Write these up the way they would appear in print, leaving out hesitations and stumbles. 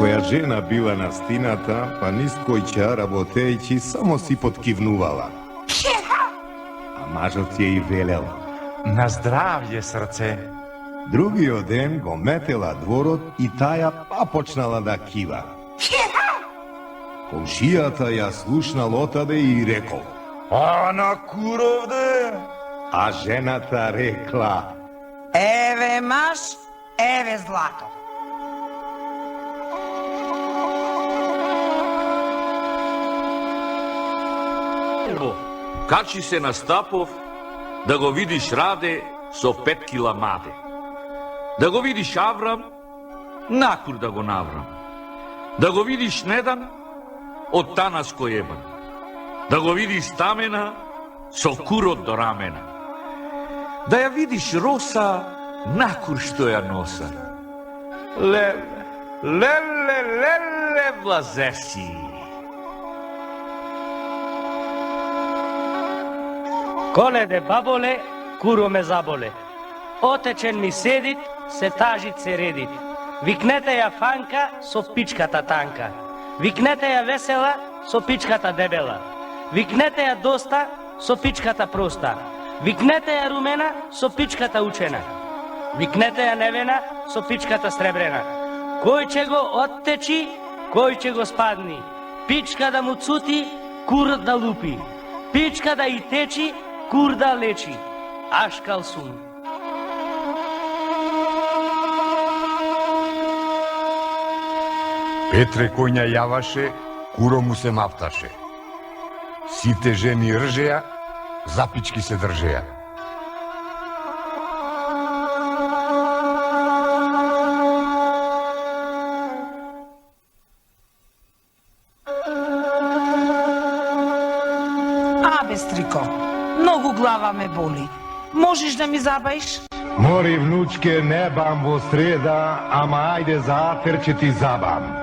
Некоја жена била на стината, па нискојќа работејќи само си подкивнувала. А мажот ја и велел: На здравје, срце. Другиот ден го метела дворот и таја па почнала да кива. Комшијата ја слушнал отаде и рекол: А на куровде! А жената рекла: Еве маш, еве злато. Качи се на стапов да го видиш Раде со 5 кила маде. Да го видиш Аврам, накур да го наврам. Да го видиш Недан, од танас којебан. Да го видиш Тамена, со курот до рамена. Да ја видиш Роса, накур што ја носа. Леле, влазеси. Коледе баболе, куро ме заболе. Отечен ми седит, се тажит се редит. Викнете ја фанка со пичката танка. Викнете ја весела со пичката дебела. Викнете ја доста со пичката проста. Викнете ја румена со пичката учена. Викнете ја невена со пичката сребрена. Кој ќе го оттечи, кој ќе го спадни. Пичка да му цути, кур да лупи. Пичка да и течи, кур да лечи. Ашкал сум. Петре коња јаваше, куро му се мафташе. Сите жени ржеја, запички се држеја. Абе, стрико, многу глава ме боли. Можеш да ми забаиш? Мори, внучке, не бам во среда, ама ајде затер ќе ти забам.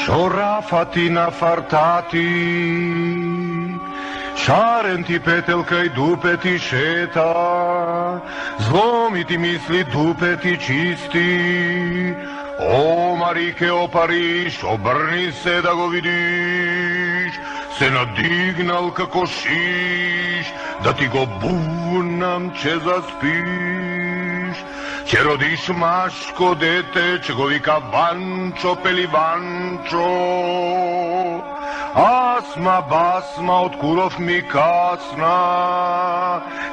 Шорафати на фартати, шарен ти петелка и дупе ти шета, зломи ти мисли дупе ти чисти. О, Марике, о Париж, обрни се да го видиш, се надигнал како шиш, да ти го бунам, че заспиш. Ќе родиш машко дете, че го вика Ванчо, Пеливанчо. Асма, басма, од куров ми касна,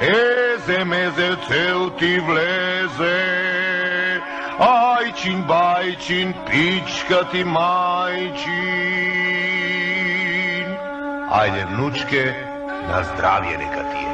езе, мезе, цел ти влезе. Ајчин, бајчин, пичка ти мајчин. Ајде, внучке, на здравје нека ти е.